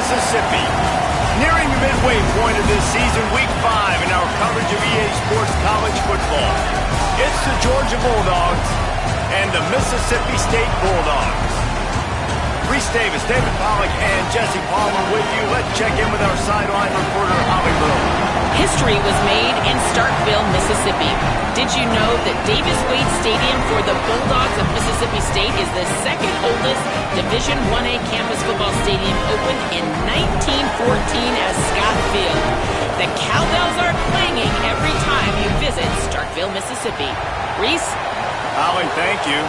Mississippi. Nearing the midway point of this season, Week 5 in our coverage of EA Sports College football. It's the Georgia Bulldogs and the Mississippi State Bulldogs. Reese Davis, David Pollack, and Jesse Palmer with you. Let's check in with our sideline reporter, Holly Moon. History was made in Starkville, Mississippi. Did you know that Davis-Wade Stadium for the Bulldogs of Mississippi State is the second oldest Division I-A campus football stadium, opened in 1914 as Scott Field? The cowbells are clanging every time you visit Starkville, Mississippi. Reese? Holly, thank you.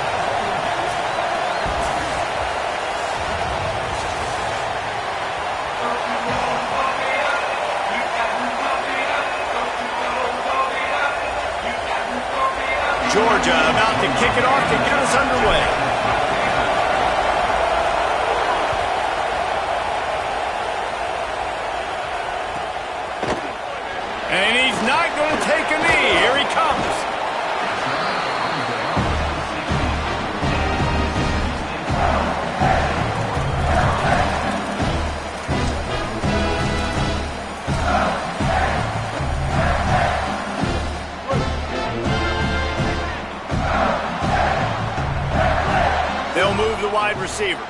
Georgia about to kick it off to get us underway. And he's not going to take a knee. Here he comes. They'll move the wide receiver.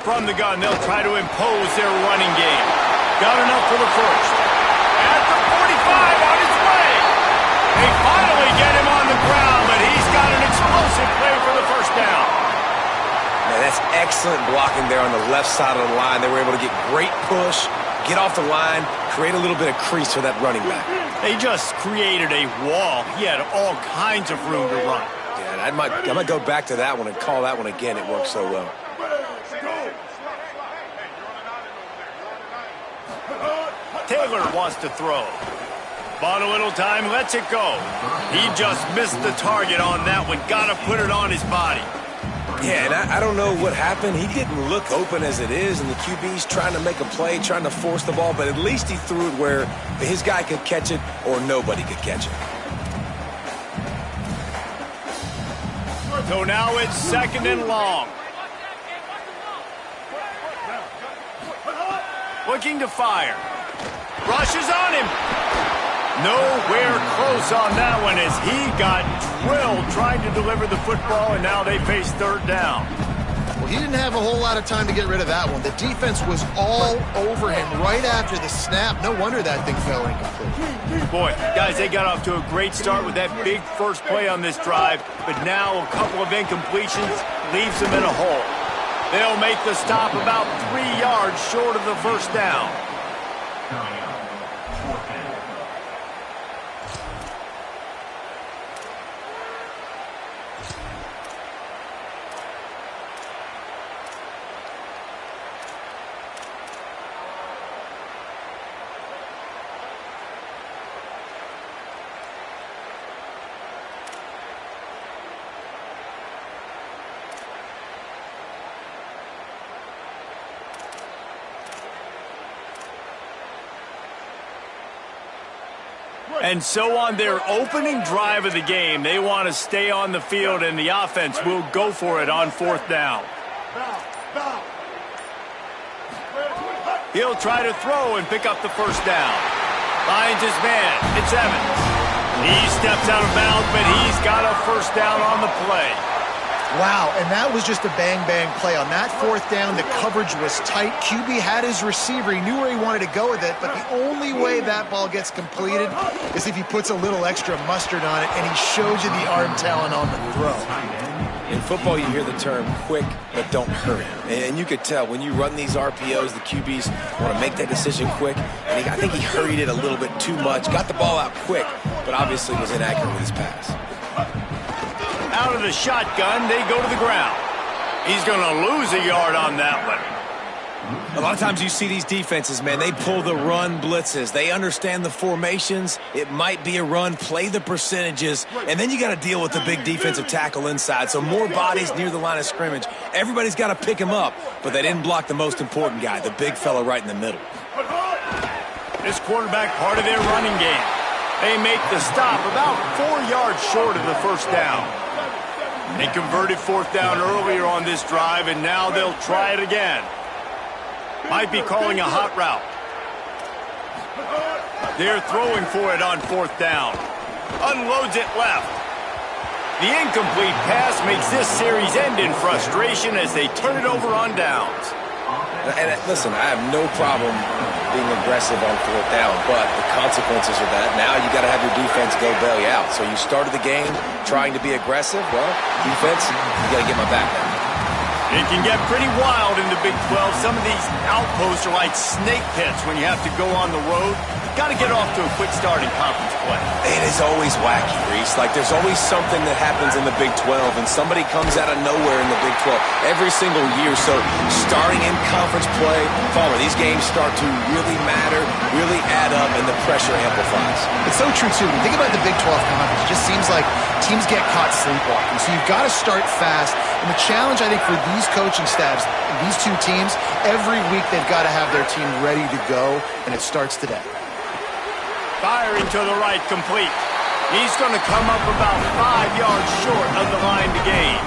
From the gun, they'll try to impose their running game. Got enough for the first. At the 45, on his way. They finally get him on the ground, but he's got an explosive play for the first down. Man, that's excellent blocking there on the left side of the line. They were able to get great push, get off the line, create a little bit of crease for that running back. They just created a wall. He had all kinds of room to run. Yeah, I might go back to that one and call that one again. It worked so well. Taylor wants to throw. Bought a little time, lets it go. He just missed the target on that one. Got to put it on his body. Yeah, and I don't know what happened. He didn't look open as it is, and the QB's trying to make a play, trying to force the ball, but at least he threw it where his guy could catch it or nobody could catch it. So now it's second and long. Looking to fire. Rushes on him. Nowhere close on that one as he got drilled trying to deliver the football, and now they face third down. Well, he didn't have a whole lot of time to get rid of that one. The defense was all over him right after the snap. No wonder that thing fell incomplete. Boy, guys, they got off to a great start with that big first play on this drive, but now a couple of incompletions leaves them in a hole. They'll make the stop about 3 yards short of the first down. And so on their opening drive of the game, they want to stay on the field, and the offense will go for it on fourth down. He'll try to throw and pick up the first down. Finds his man. It's Evans. He steps out of bounds, but he's got a first down on the play. Wow, and that was just a bang-bang play. On that fourth down, the coverage was tight. QB had his receiver. He knew where he wanted to go with it, but the only way that ball gets completed is if he puts a little extra mustard on it, and he shows you the arm talent on the throw. In football, you hear the term quick, but don't hurry. And you could tell when you run these RPOs, the QBs want to make that decision quick. And I think he hurried it a little bit too much, got the ball out quick, but obviously was inaccurate with his pass. Out of the shotgun, they go to the ground. He's going to lose a yard on that one. A lot of times you see these defenses, man, they pull the run blitzes. They understand the formations. It might be a run, play the percentages, and then you got to deal with the big defensive tackle inside. So more bodies near the line of scrimmage. Everybody's got to pick him up, but they didn't block the most important guy, the big fella right in the middle. This quarterback part of their running game. They make the stop about 4 yards short of the first down. They converted fourth down earlier on this drive, and now they'll try it again. Might be calling a hot route. They're throwing for it on fourth down. Unloads it left. The incomplete pass makes this series end in frustration as they turn it over on downs. And listen, I have no problem being aggressive on fourth down, but the consequences of that, now you got to have your defense go bail you out. So you started the game trying to be aggressive. Well, defense, you got to get my back now. It can get pretty wild in the Big 12. Some of these outposts are like snake pits when you have to go on the road. Got to get off to a quick start in conference play. It is always wacky, Reese. Like, there's always something that happens in the Big 12, and somebody comes out of nowhere in the Big 12 every single year. So starting in conference play, Palmer, these games start to really matter, really add up, and the pressure amplifies. It's so true, too. When you think about the Big 12 conference, it just seems like teams get caught sleepwalking. So you've got to start fast. And the challenge, I think, for these coaching staffs, these two teams, every week they've got to have their team ready to go, and it starts today. Firing to the right, complete. He's going to come up about 5 yards short of the line to gain.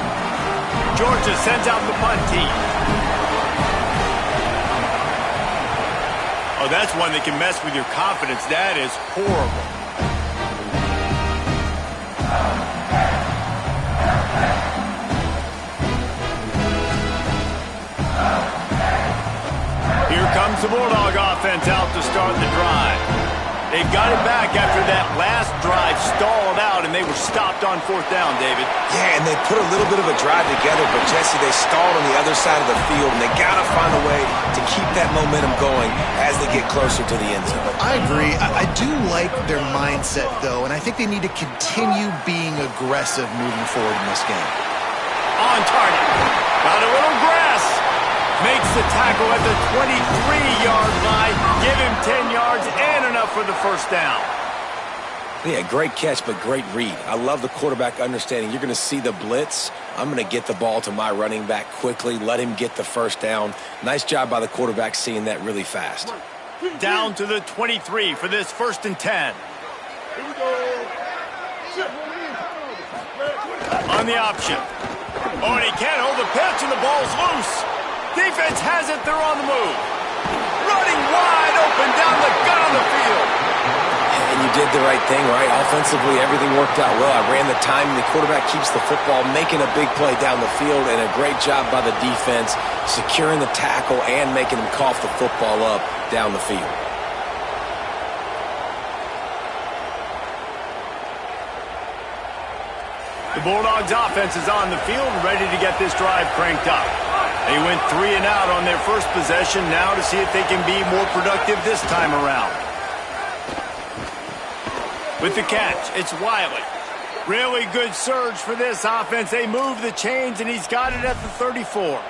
Georgia sends out the punt team. Oh, that's one that can mess with your confidence. That is horrible. Here comes the Bulldog offense out to start the drive. They've got it back after that last drive stalled out, and they were stopped on fourth down, David. Yeah, and they put a little bit of a drive together, but, Jesse, they stalled on the other side of the field, and they got to find a way to keep that momentum going as they get closer to the end zone. I agree. I do like their mindset, though, and I think they need to continue being aggressive moving forward in this game. On target. Got a little grass. Makes the tackle at the 23-yard line. Give him 10 yards and enough for the first down. Yeah, great catch, but great read. I love the quarterback understanding. You're going to see the blitz. I'm going to get the ball to my running back quickly, let him get the first down. Nice job by the quarterback seeing that really fast. Down to the 23 for this 1st and 10. On the option. Oh, and he can't hold the pitch, and the ball's loose. Defense has it. They're on the move. Running wide open down the gut of the field. And you did the right thing, right? Offensively, everything worked out well. I ran the time. The quarterback keeps the football, making a big play down the field, and a great job by the defense, securing the tackle and making him cough the football up down the field. The Bulldogs offense is on the field, ready to get this drive cranked up. They went 3 and out on their first possession, now to see if they can be more productive this time around. With the catch, it's Wiley. Really good surge for this offense. They move the chains, and he's got it at the 34.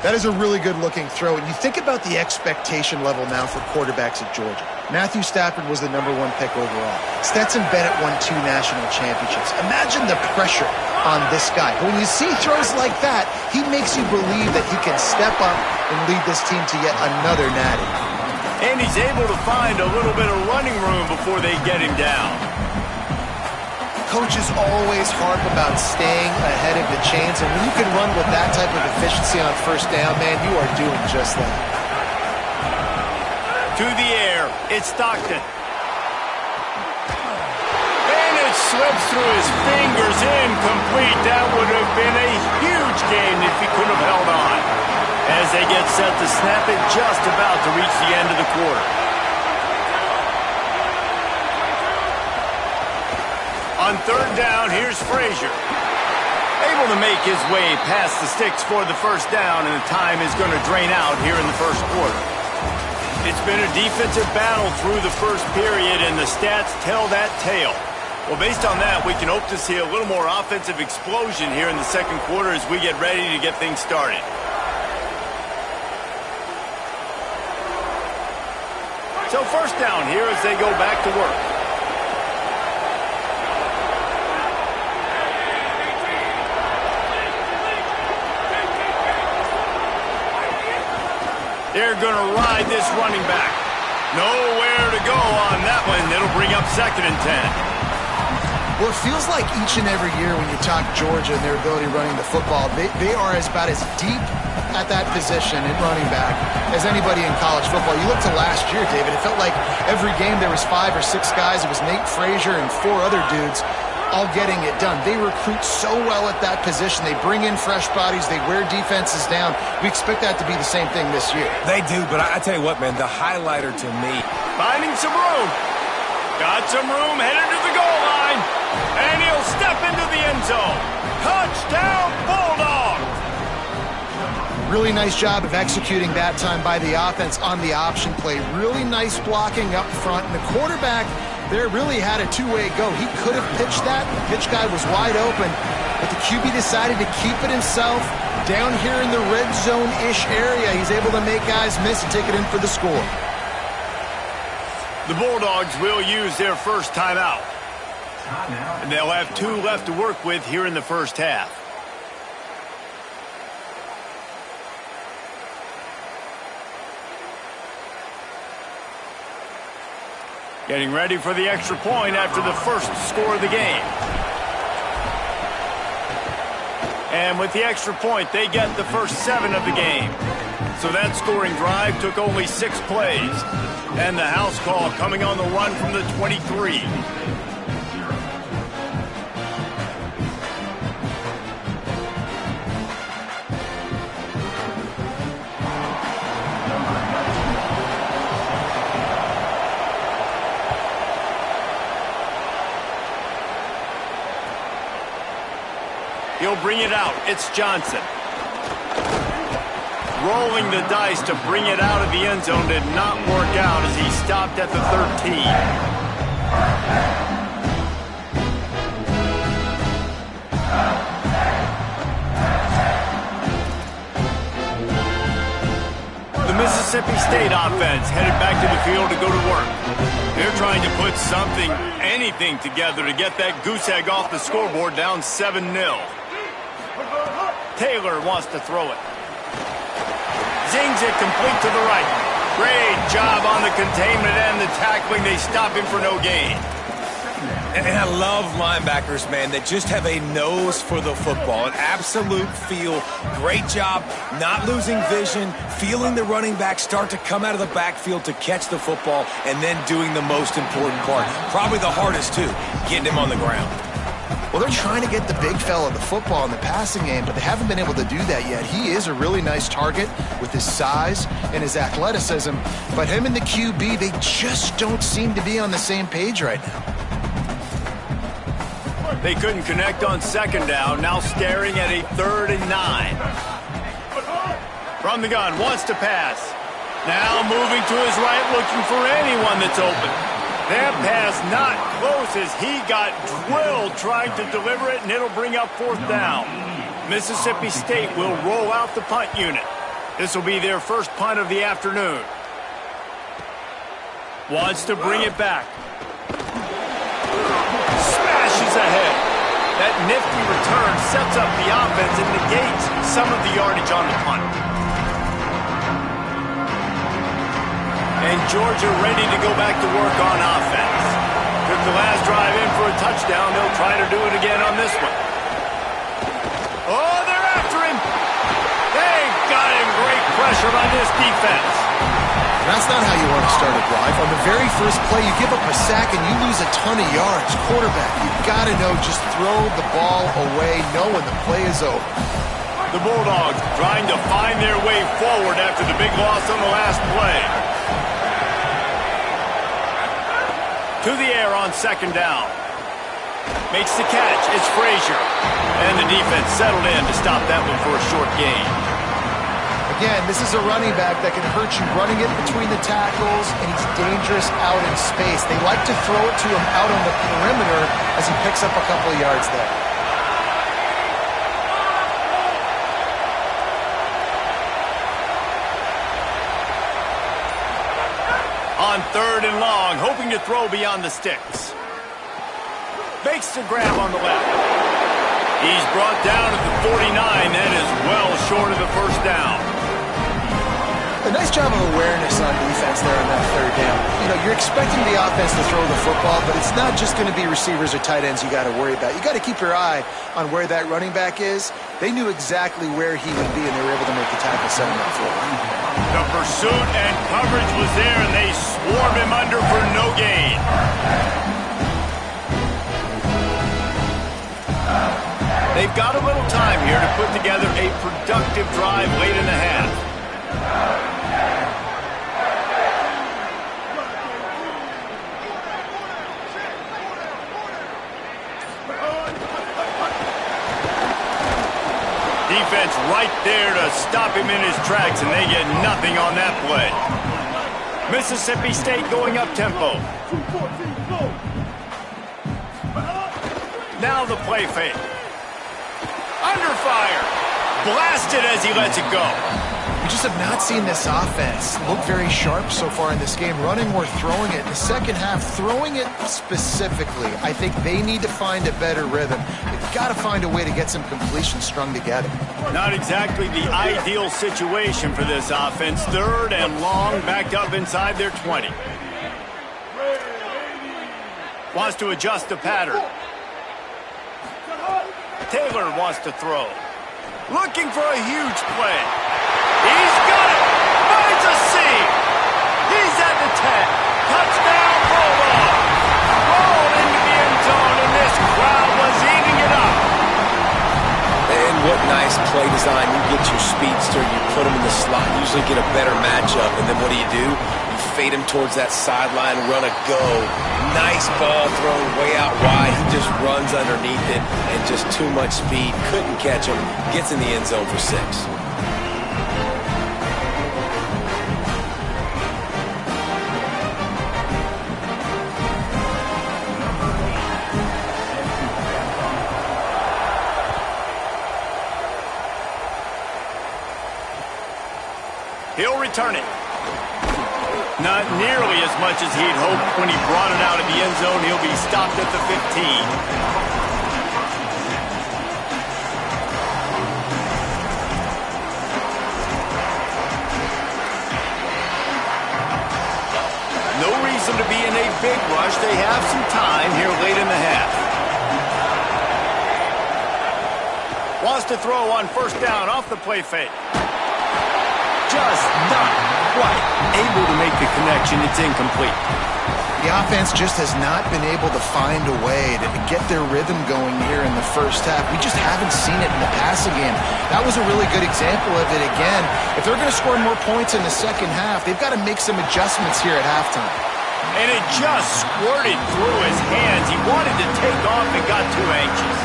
That is a really good-looking throw, and you think about the expectation level now for quarterbacks at Georgia. Matthew Stafford was the #1 pick overall. Stetson Bennett won 2 national championships. Imagine the pressure on this guy. But when you see throws like that, he makes you believe that he can step up and lead this team to yet another natty. And he's able to find a little bit of running room before they get him down. Coaches always harp about staying ahead of the chains, and when you can run with that type of efficiency on first down, man, you are doing just that. To the air, it's Stockton. And it slips through his fingers, incomplete. That would have been a huge gain if he could have held on. As they get set to snap it, just about to reach the end of the quarter. On 3rd down, here's Frazier. Able to make his way past the sticks for the first down, and the time is going to drain out here in the first quarter. It's been a defensive battle through the first period, and the stats tell that tale. Well, based on that, we can hope to see a little more offensive explosion here in the second quarter as we get ready to get things started. So 1st down here as they go back to work. They're going to ride this running back. Nowhere to go on that one. It'll bring up 2nd and 10. Well, it feels like each and every year when you talk Georgia and their ability running the football, they are about as deep at that position in running back as anybody in college football. You look to last year, David, it felt like every game there was 5 or 6 guys. It was Nate Frazier and 4 other dudes all getting it done. They recruit so well at that position. They bring in fresh bodies. They wear defenses down. We expect that to be the same thing this year. They do, but I tell you what, man, the highlighter to me. Finding some room. Got some room headed to the goal line. And he'll step into the end zone. Touchdown, Bulldogs! Really nice job of executing that time by the offense on the option play. Really nice blocking up front. And the quarterback there really had a two-way go. He could have pitched that. The pitch guy was wide open. But the QB decided to keep it himself. Down here in the red zone-ish area, he's able to make guys miss and take it in for the score. The Bulldogs will use their first timeout. And they'll have 2 left to work with here in the first half. Getting ready for the extra point after the first score of the game. And with the extra point, they get the first 7 of the game. So that scoring drive took only 6 plays. And the house call coming on the run from the 23. He'll bring it out. It's Johnson. Rolling the dice to bring it out of the end zone did not work out as he stopped at the 13. The Mississippi State offense headed back to the field to go to work. They're trying to put something, anything together to get that goose egg off the scoreboard down 7-0. Taylor wants to throw it. Zings it complete to the right. Great job on the containment and the tackling. They stop him for no gain. And I love linebackers, man, that just have a nose for the football, an absolute feel. Great job not losing vision, feeling the running back start to come out of the backfield to catch the football, and then doing the most important part. Probably the hardest, too, getting him on the ground. Well, they're trying to get the big fella the football in the passing game, but they haven't been able to do that yet. He is a really nice target with his size and his athleticism, but him and the QB, they just don't seem to be on the same page right now. They couldn't connect on second down, now staring at a 3rd and 9. From the gun, wants to pass. Now moving to his right, looking for anyone that's open. That pass not close as he got drilled trying to deliver it, and it'll bring up 4th down. Mississippi State will roll out the punt unit. This will be their first punt of the afternoon. Wants to bring it back. Smashes ahead. That nifty return sets up the offense and negates some of the yardage on the punt. And Georgia ready to go back to work on offense. Took the last drive in for a touchdown. They'll try to do it again on this one. Oh, they're after him. They've got him. Great pressure by this defense. That's not how you want to start a drive. On the very first play, you give up a sack and you lose a ton of yards. Quarterback, you've got to know, just throw the ball away, know when the play is over. The Bulldogs trying to find their way forward after the big loss on the last play. To the air on second down. Makes the catch. It's Frazier. And the defense settled in to stop that one for a short gain. Again, this is a running back that can hurt you running it between the tackles, and he's dangerous out in space. They like to throw it to him out on the perimeter as he picks up a couple of yards there. On 3rd and long, hoping to throw beyond the sticks. Makes the grab on the left. He's brought down at the 49. That is well short of the first down. A nice job of awareness on defense there on that third down. You know, you're expecting the offense to throw the football, but it's not just going to be receivers or tight ends you got to worry about. You got to keep your eye on where that running back is. They knew exactly where he would be, and they were able to make the tackle, set him up for it. The pursuit and coverage was there, and they swarmed him under for no gain. They've got a little time here to put together a productive drive late in the half. Defense right there to stop him in his tracks, and they get nothing on that play. Mississippi State going up-tempo. Now the play fake. Under fire. Blasted as he lets it go. We just have not seen this offense look very sharp so far in this game, running or throwing it. In the second half, throwing it specifically, I think they need to find a better rhythm. They've got to find a way to get some completions strung together. Not exactly the ideal situation for this offense. Third and long, backed up inside their 20. Wants to adjust the pattern. Taylor wants to throw. Looking for a huge play. He's got it. Finds a seam. He's at the 10. Touchdown, Bulldogs. Rolled into the end zone, and this crowd was eating it up. And what nice play design. You get your speedster, you put him in the slot, usually get a better matchup, and then what do? You fade him towards that sideline, run a go. Nice ball thrown way out wide. He just runs underneath it, and just too much speed. Couldn't catch him. Gets in the end zone for 6. He'll return it. Not nearly as much as he'd hoped when he brought it out of the end zone. He'll be stopped at the 15. No reason to be in a big rush. They have some time here late in the half. Wants to throw on first down off the play fake. Just not quite able to make the connection. It's incomplete. The offense just has not been able to find a way to get their rhythm going here in the first half. We just haven't seen it in the passing game. That was a really good example of it again. If they're going to score more points in the second half, they've got to make some adjustments here at halftime. And it just squirted through his hands. He wanted to take off and got too anxious.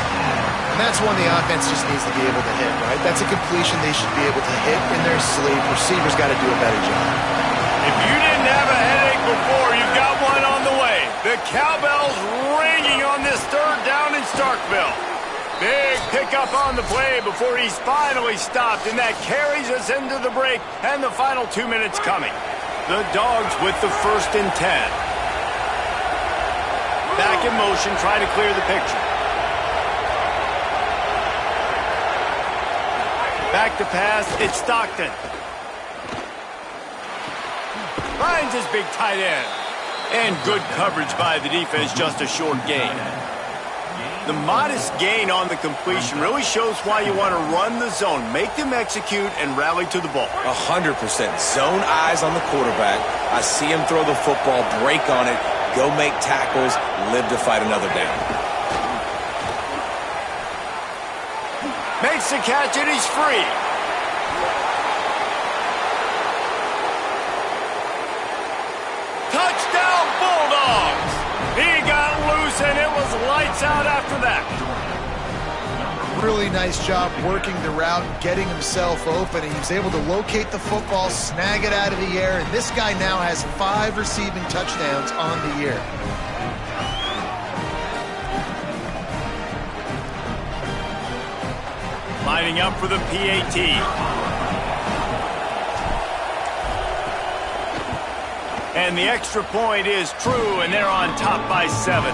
And that's one the offense just needs to be able to hit, right? That's a completion they should be able to hit in their sleep. Receivers got to do a better job. If you didn't have a headache before, you've got one on the way. The cowbell's ringing on this third down in Starkville. Big pickup on the play before he's finally stopped, and that carries us into the break and the final 2 minutes coming. The Dogs with the 1st and 10. Back in motion, try to clear the picture. Back to pass, it's Stockton. Finds his big tight end. And good coverage by the defense, just a short gain. The modest gain on the completion really shows why you want to run the zone. Make them execute and rally to the ball. 100%. Zone eyes on the quarterback. I see him throw the football, break on it, go make tackles, live to fight another down. Makes the catch, and he's free. Touchdown, Bulldogs! He got loose, and it was lights out after that. Really nice job working the route, getting himself open, and he was able to locate the football, snag it out of the air, and this guy now has 5 receiving touchdowns on the year. Lining up for the PAT. And the extra point is true, and they're on top by 7.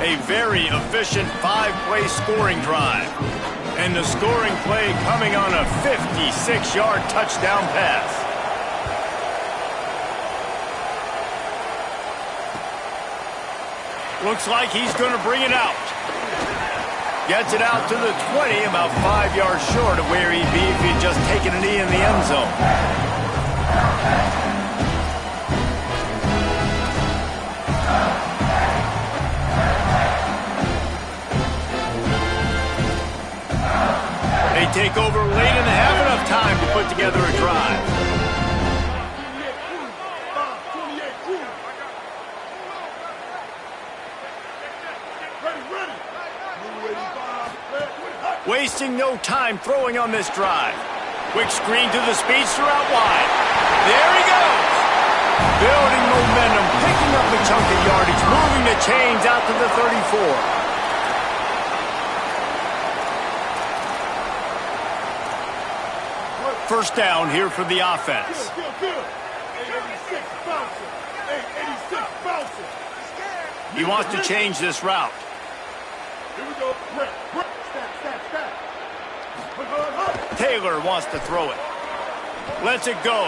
A very efficient 5-play scoring drive. And the scoring play coming on a 56-yard touchdown pass. Looks like he's going to bring it out. Gets it out to the 20, about 5 yards short of where he'd be if he'd just taken a knee in the end zone. They take over late and have enough time to put together a drive. Wasting no time throwing on this drive. Quick screen to the speedster out wide. There he goes. Building momentum, picking up a chunk of yardage, moving the chains out to the 34. First down here for the offense. He wants to change this route. Taylor wants to throw it. Lets it go.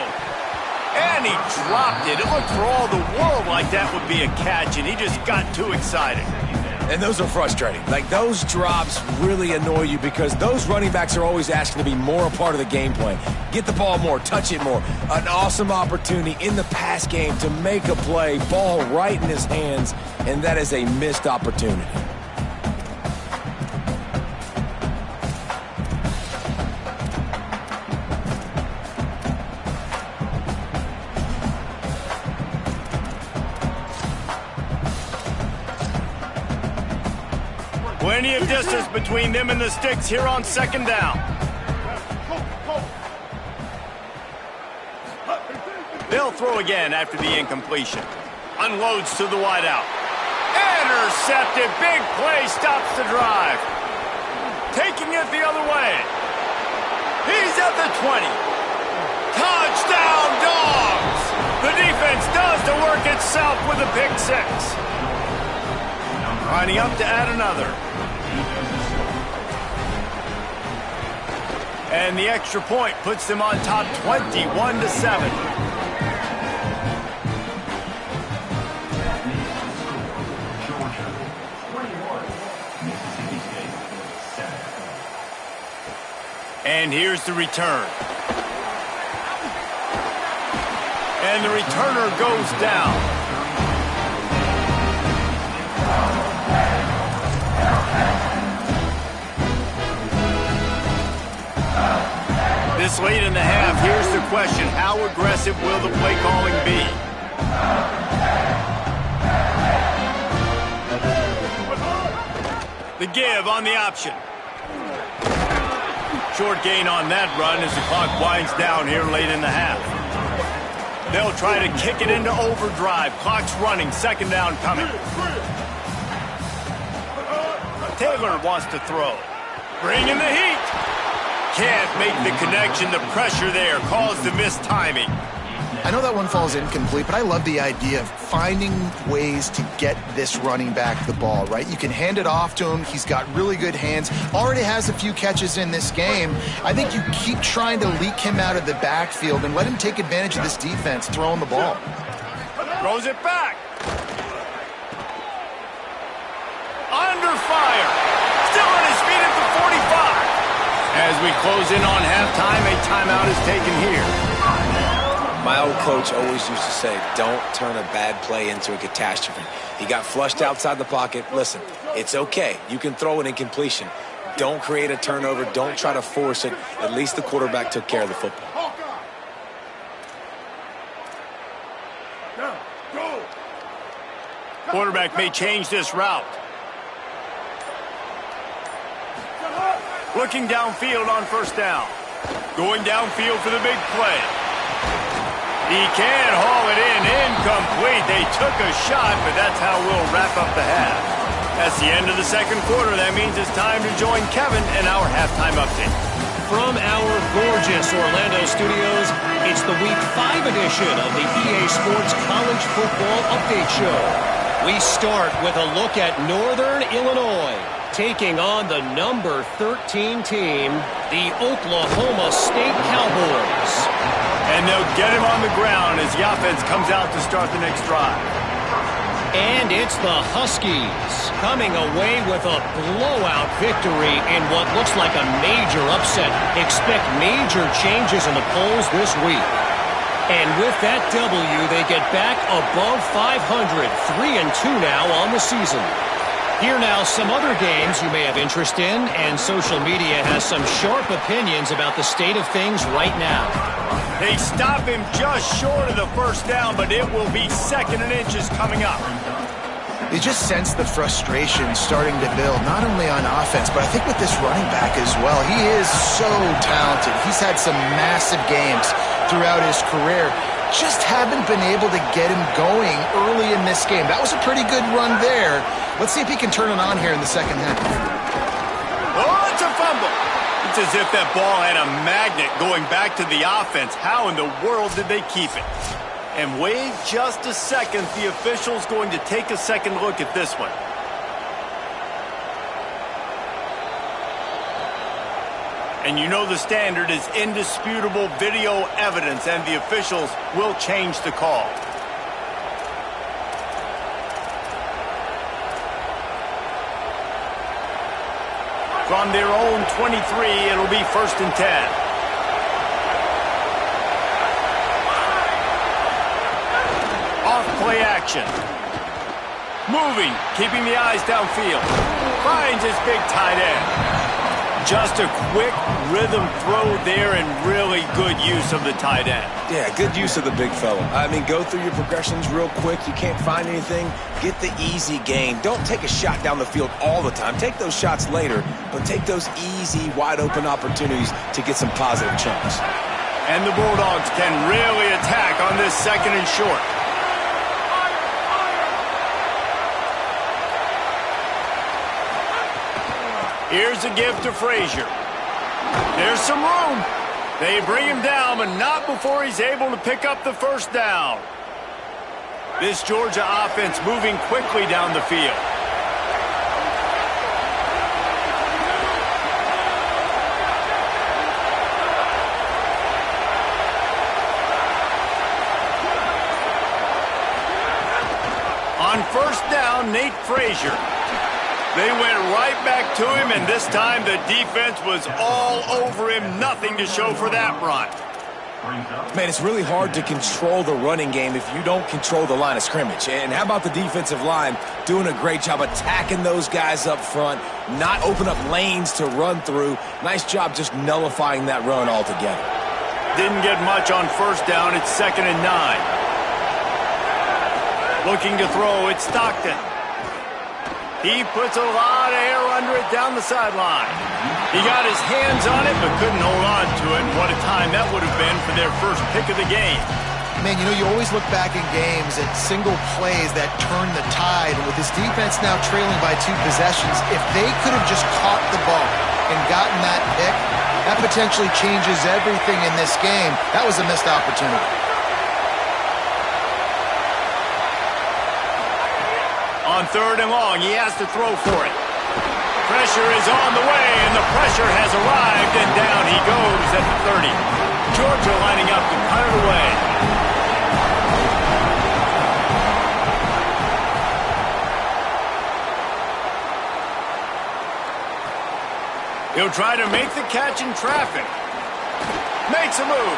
And he dropped it. It looked for all the world like that would be a catch, and he just got too excited. And those are frustrating. Like, those drops really annoy you because those running backs are always asking to be more a part of the game plan. Get the ball more, touch it more. An awesome opportunity in the pass game to make a play, ball right in his hands, and that is a missed opportunity. Plenty of distance between them and the sticks here on second down. They'll throw again after the incompletion. Unloads to the wideout. Intercepted. Big play stops the drive. Taking it the other way. He's at the 20. Touchdown, Dogs! The defense does the work itself with a pick six. Lining up to add another. And the extra point puts them on top 21-7. And here's the return. And the returner goes down. This late in the half, here's the question. How aggressive will the play calling be? The give on the option. Short gain on that run as the clock winds down here late in the half. They'll try to kick it into overdrive. Clock's running, second down coming. Taylor wants to throw. Bringing the heat. Can't make the connection. The pressure there caused the missed timing. I know that one falls incomplete, but I love the idea of finding ways to get this running back the ball, right? You can hand it off to him. He's got really good hands. Already has a few catches in this game. I think you keep trying to leak him out of the backfield and let him take advantage of this defense throwing the ball. Throws it back. Under fire. Still on his feet at the 45. As we close in on halftime, a timeout is taken here. My old coach always used to say, don't turn a bad play into a catastrophe. He got flushed outside the pocket. Listen, it's okay. You can throw an incompletion. Don't create a turnover. Don't try to force it. At least the quarterback took care of the football. Quarterback may change this route. Looking downfield on first down. Going downfield for the big play. He can haul it in. Incomplete. They took a shot, but that's how we'll wrap up the half. That's the end of the second quarter. That means it's time to join Kevin in our halftime update. From our gorgeous Orlando studios, it's the Week 5 edition of the EA Sports College Football Update Show. We start with a look at Northern Illinois, taking on the number 13 team, the Oklahoma State Cowboys. And they'll get him on the ground as the offense comes out to start the next drive. And it's the Huskies coming away with a blowout victory in what looks like a major upset. Expect major changes in the polls this week. And with that W, they get back above 500, 3-2 now on the season. Here now, some other games you may have interest in, and social media has some sharp opinions about the state of things right now. They stop him just short of the first down, but it will be 2nd and inches coming up. You just sense the frustration starting to build, not only on offense, but I think with this running back as well. He is so talented. He's had some massive games throughout his career. Just haven't been able to get him going early in this game. That was a pretty good run there. Let's see if he can turn it on here in the second half. Oh, it's a fumble. It's as if that ball had a magnet going back to the offense. How in the world did they keep it? And wait just a second. The official's going to take a second look at this one. And you know the standard is indisputable video evidence, and the officials will change the call. From their own 23, it'll be 1st and 10. Off-play action. Moving, keeping the eyes downfield. Finds his big tight end. Just a quick rhythm throw there and really good use of the tight end. Yeah, good use of the big fella. I mean, go through your progressions real quick. You can't find anything. Get the easy gain. Don't take a shot down the field all the time. Take those shots later, but take those easy, wide-open opportunities to get some positive chunks. And the Bulldogs can really attack on this 2nd and short. Here's a give to Frazier. There's some room. They bring him down, but not before he's able to pick up the first down. This Georgia offense moving quickly down the field. On 1st down, Nate Frazier. They went right back to him, and this time the defense was all over him. Nothing to show for that run. Man, it's really hard to control the running game if you don't control the line of scrimmage. And how about the defensive line doing a great job attacking those guys up front, not open up lanes to run through. Nice job just nullifying that run altogether. Didn't get much on 1st down. It's 2nd and 9. Looking to throw, it's Stockton. He puts a lot of air under it down the sideline. He got his hands on it, but couldn't hold on to it. What a time that would have been for their first pick of the game. Man, you know, you always look back in games at single plays that turn the tide. And with this defense now trailing by 2 possessions, if they could have just caught the ball and gotten that pick, that potentially changes everything in this game. That was a missed opportunity. On 3rd and long, he has to throw for it. Pressure is on the way, and the pressure has arrived, and down he goes at the 30. Georgia lining up to cut it away. He'll try to make the catch in traffic. Makes a move.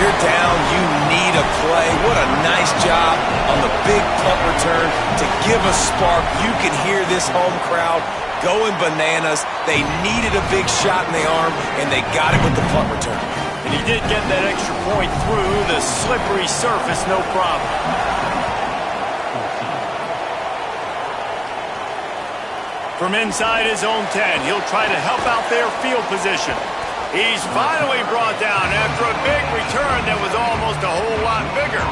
You're down, you need a play. What a nice job on the big punt return to give a spark. You can hear this home crowd going bananas. They needed a big shot in the arm, and they got it with the punt return. And he did get that extra point through the slippery surface, no problem. From inside his own 10, he'll try to help out their field position. He's finally brought down after a big return that was almost a whole lot bigger.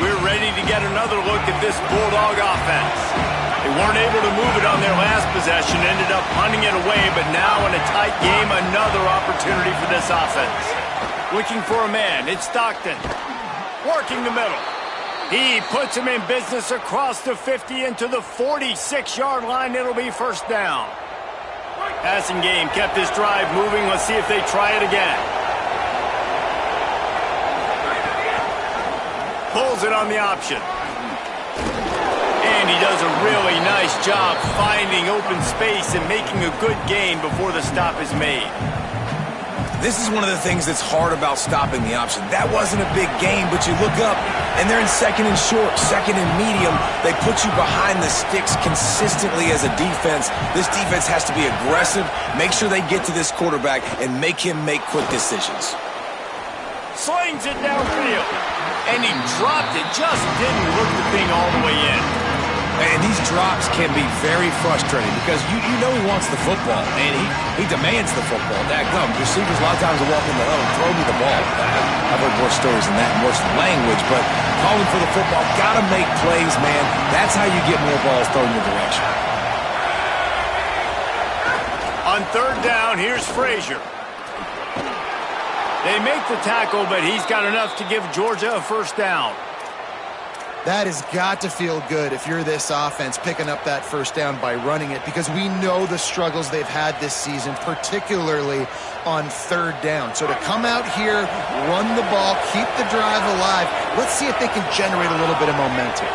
We're ready to get another look at this Bulldog offense. They weren't able to move it on their last possession, ended up punting it away, but now in a tight game, another opportunity for this offense. Looking for a man. It's Stockton. Working the middle. He puts him in business across the 50 into the 46-yard line. It'll be first down. Passing game kept this drive moving. Let's see if they try it again. Pulls it on the option. And he does a really nice job finding open space and making a good gain before the stop is made. This is one of the things that's hard about stopping the option. That wasn't a big gain, but you look up, and they're in second and short, second and medium. They put you behind the sticks consistently as a defense. This defense has to be aggressive, make sure they get to this quarterback, and make him make quick decisions. Slings it downfield, and he dropped it. Just didn't look the thing all the way in. And these drops can be very frustrating because you know he wants the football, and he demands the football. Receivers a lot of times will walk in the huddle, throw me the ball. I've heard worse stories than that and worse language, but calling for the football, got to make plays, man. That's how you get more balls thrown in your direction. On third down, here's Frazier. They make the tackle, but he's got enough to give Georgia a first down. That has got to feel good if you're this offense picking up that first down by running it, because we know the struggles they've had this season, particularly on third down. So to come out here, run the ball, keep the drive alive, let's see if they can generate a little bit of momentum.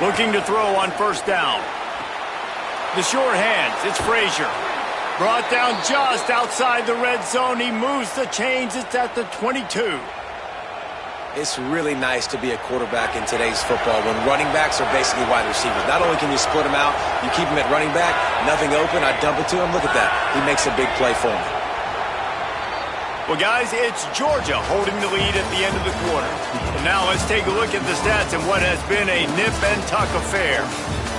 Looking to throw on first down. The short hands, it's Frazier. Brought down just outside the red zone. He moves the chains. It's at the 22. It's really nice to be a quarterback in today's football when running backs are basically wide receivers. Not only can you split them out, you keep them at running back, nothing open, I dump it to him. Look at that. He makes a big play for me. Well, guys, it's Georgia holding the lead at the end of the quarter. And now let's take a look at the stats in what has been a nip-and-tuck affair.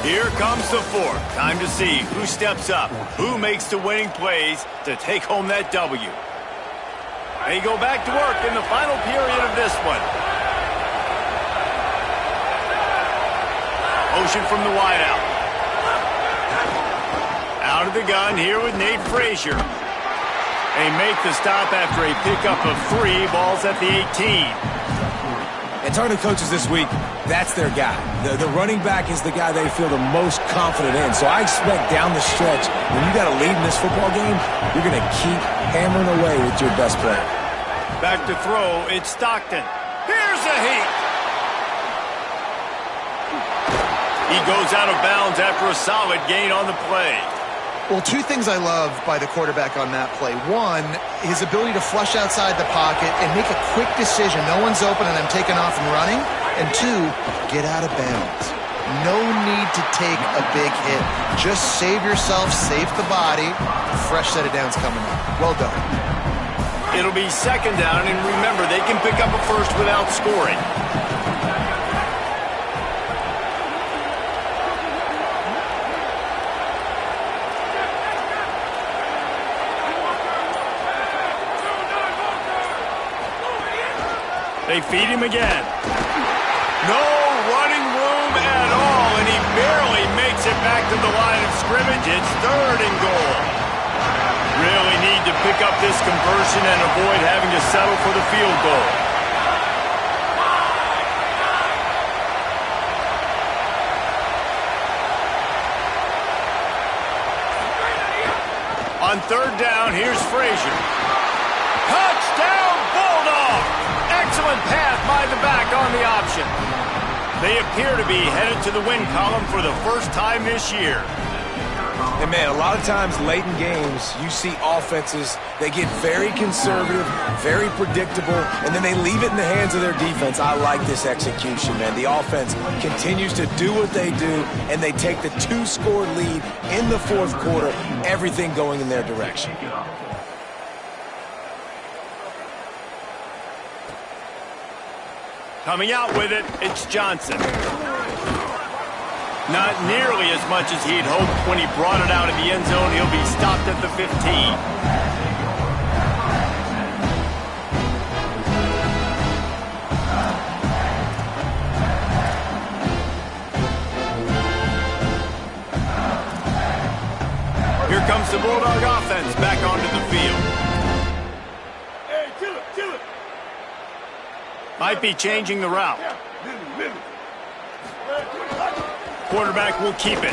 Here comes the fourth. Time to see who steps up, who makes the winning plays to take home that W. They go back to work in the final period of this one. Motion from the wideout. Out of the gun here with Nate Frazier. They make the stop after a pickup of 3 balls at the 18. And talking to coaches this week, that's their guy. The running back is the guy they feel the most confident in. So I expect down the stretch, when you got a lead in this football game, you're going to keep hammering away with your best player. Back to throw, it's Stockton. Here's a heat. He goes out of bounds after a solid gain on the play. Well, 2 things I love by the quarterback on that play. 1, his ability to flush outside the pocket and make a quick decision. No one's open and I'm taking off and running. And 2, get out of bounds. No need to take a big hit. Just save yourself, save the body. Fresh set of downs coming up. Well done. It'll be second down, and remember, they can pick up a first without scoring. They feed him again. No running room at all, and he barely makes it back to the line of scrimmage. It's third and goal. Really need to pick up this conversion and avoid having to settle for the field goal. On third down, here's Frazier. Touchdown, Bulldog! Excellent pass by the back on the option. They appear to be headed to the win column for the first time this year. And man, a lot of times late in games, you see offenses, they get very conservative, very predictable, and then they leave it in the hands of their defense. I like this execution, man. The offense continues to do what they do, and they take the 2-score lead in the fourth quarter, everything going in their direction. Coming out with it, it's Johnson. Not nearly as much as he'd hoped when he brought it out of the end zone. He'll be stopped at the 15. Might be changing the route. Quarterback will keep it.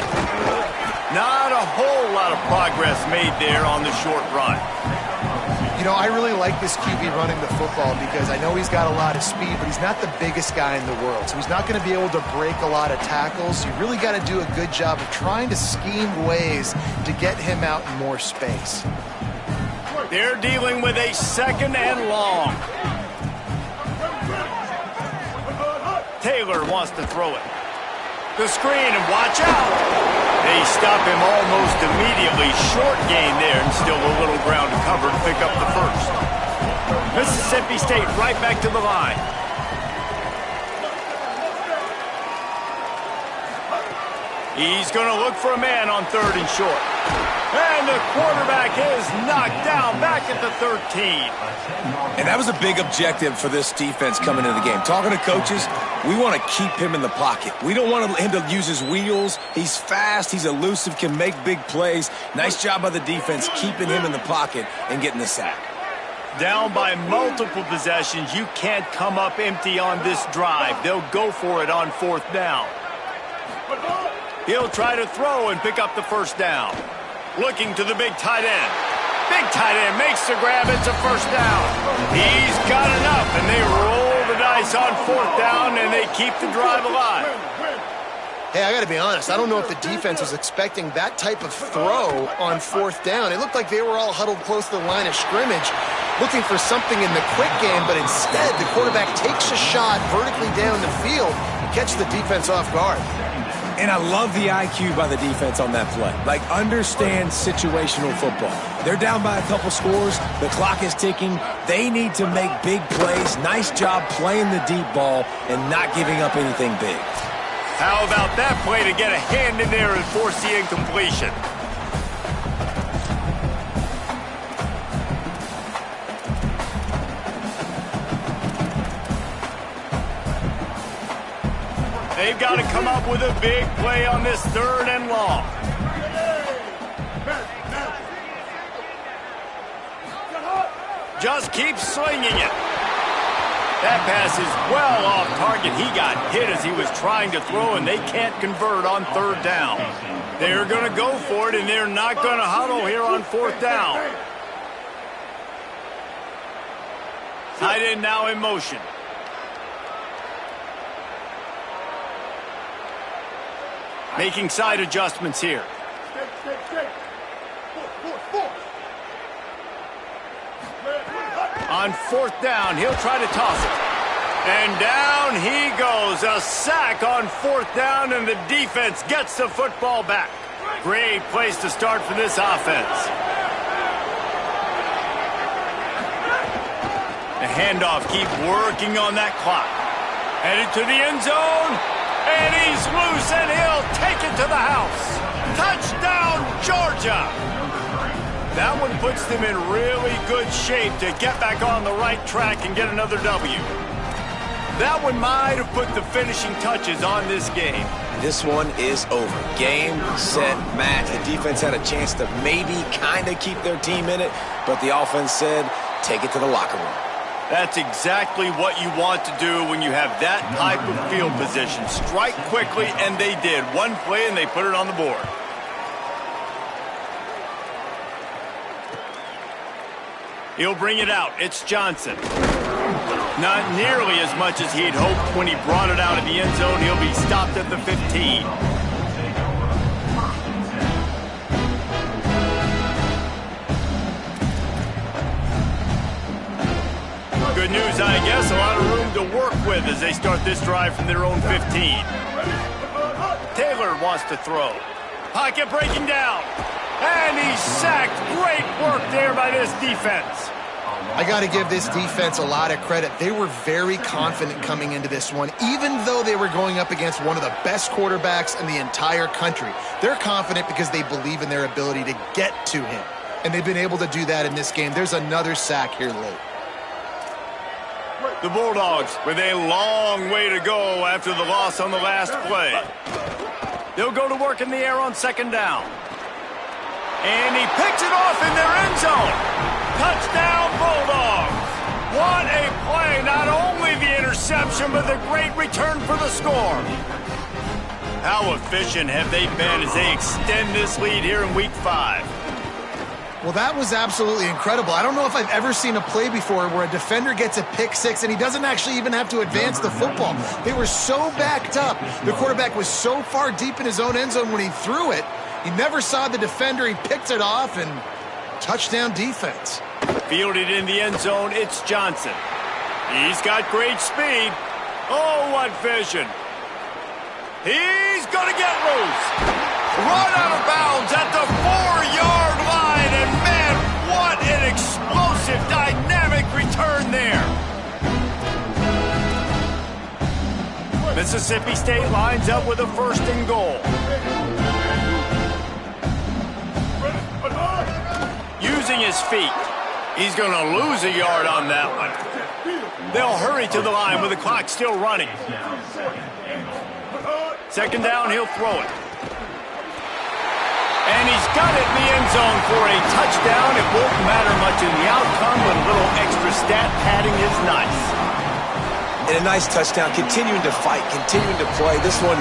Not a whole lot of progress made there on the short run. You know, I really like this QB running the football because I know he's got a lot of speed, but he's not the biggest guy in the world. So he's not going to be able to break a lot of tackles. You really got to do a good job of trying to scheme ways to get him out in more space. They're dealing with a 2nd and long. Taylor wants to throw it. The screen, and watch out. They stop him almost immediately. Short gain there, and still a little ground to cover to pick up the first. Mississippi State right back to the line. He's going to look for a man on 3rd and short. And the quarterback is knocked down back at the 13. And that was a big objective for this defense coming into the game. Talking to coaches, we want to keep him in the pocket. We don't want him to use his wheels. He's fast, he's elusive, can make big plays. Nice job by the defense keeping him in the pocket and getting the sack. Down by multiple possessions, you can't come up empty on this drive. They'll go for it on 4th down. He'll try to throw and pick up the first down. Looking to the big tight end. Big tight end makes the grab. It's a first down. He's got enough, and they roll the dice on 4th down, and they keep the drive alive. Hey, I got to be honest. I don't know if the defense was expecting that type of throw on 4th down. It looked like they were all huddled close to the line of scrimmage, looking for something in the quick game, but instead the quarterback takes a shot vertically down the field and catches the defense off guard. And I love the IQ by the defense on that play. Like, understand situational football. They're down by a couple scores. The clock is ticking. They need to make big plays. Nice job playing the deep ball and not giving up anything big. How about that play to get a hand in there and force the incompletion? They've got to come up with a big play on this 3rd and long. Just keep slinging it. That pass is well off target. He got hit as he was trying to throw, and they can't convert on 3rd down. They're going to go for it, and they're not going to huddle here on 4th down. Tight end now in motion. Making side adjustments here. On 4th down, he'll try to toss it. And down he goes. A sack on 4th down, and the defense gets the football back. Great place to start for this offense. The handoff, keep working on that clock. Headed to the end zone. And he's loose, and he'll take it to the house. Touchdown, Georgia! That one puts them in really good shape to get back on the right track and get another W. That one might have put the finishing touches on this game. This one is over. Game, set, match. The defense had a chance to maybe kind of keep their team in it, but the offense said, take it to the locker room. That's exactly what you want to do when you have that type of field position. Strike quickly, and they did. One play, and they put it on the board. He'll bring it out. It's Johnson. Not nearly as much as he'd hoped when he brought it out of the end zone. He'll be stopped at the 15. Good news, I guess. A lot of room to work with as they start this drive from their own 15. Taylor wants to throw. Pocket breaking down. And he's sacked. Great work there by this defense. I got to give this defense a lot of credit. They were very confident coming into this one, even though they were going up against one of the best quarterbacks in the entire country. They're confident because they believe in their ability to get to him. And they've been able to do that in this game. There's another sack here late. The Bulldogs with a long way to go after the loss on the last play. They'll go to work in the air on 2nd down. And he picks it off in their end zone. Touchdown, Bulldogs. What a play. Not only the interception, interception, but a great return for the score. How efficient have they been as they extend this lead here in Week 5? Well, that was absolutely incredible. I don't know if I've ever seen a play before where a defender gets a pick six and he doesn't actually even have to advance the football. They were so backed up. The quarterback was so far deep in his own end zone when he threw it. He never saw the defender. He picked it off, and touchdown defense. Fielded in the end zone, it's Johnson. He's got great speed. Oh, what vision. He's going to get loose. Run out of bounds at the 4-yard line. And, man, what an explosive, dynamic return there. Mississippi State lines up with a 1st and goal. Using his feet. He's going to lose a yard on that one. They'll hurry to the line with the clock still running. 2nd down, he'll throw it. And he's got it in the end zone for a touchdown. It won't matter much in the outcome, but a little extra stat padding is nice. And a nice touchdown, continuing to fight, continuing to play. This one,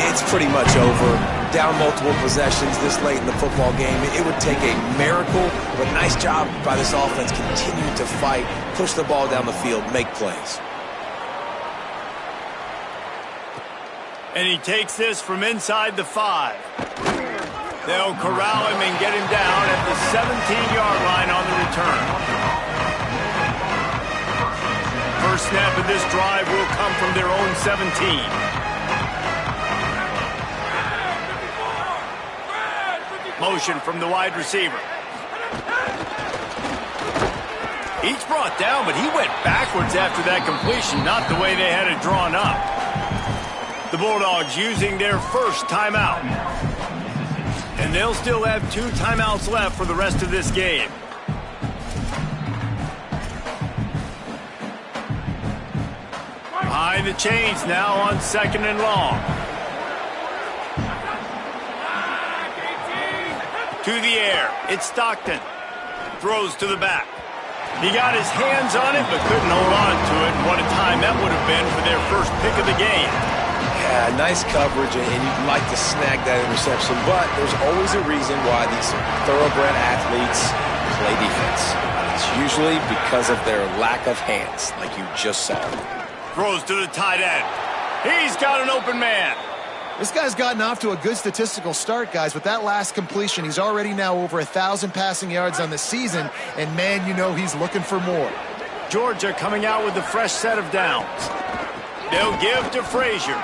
it's pretty much over. Down multiple possessions this late in the football game. It would take a miracle, but nice job by this offense continuing to fight, push the ball down the field, make plays. And he takes this from inside the 5. They'll corral him and get him down at the 17-yard line on the return. First snap of this drive will come from their own 17. Motion from the wide receiver. He's brought down, but he went backwards after that completion, not the way they had it drawn up. The Bulldogs using their first timeout. And they'll still have 2 timeouts left for the rest of this game. Behind the chains now on 2nd and long. To the air, it's Stockton. Throws to the back. He got his hands on it, but couldn't hold on to it. What a time that would have been for their first pick of the game. Yeah, nice coverage, and you'd like to snag that interception, but there's always a reason why these thoroughbred athletes play defense. It's usually because of their lack of hands, like you just saw. Throws to the tight end. He's got an open man. This guy's gotten off to a good statistical start, guys. With that last completion, he's already now over 1,000 passing yards on the season, and, man, you know he's looking for more. Georgia coming out with a fresh set of downs. They'll give to Frazier.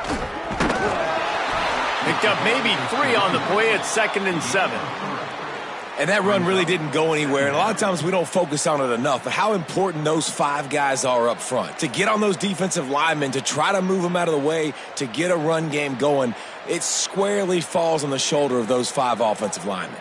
Picked up maybe 3 on the play at 2nd and 7. And that run really didn't go anywhere. And a lot of times we don't focus on it enough, but how important those 5 guys are up front. To get on those defensive linemen, to try to move them out of the way, to get a run game going, it squarely falls on the shoulder of those 5 offensive linemen.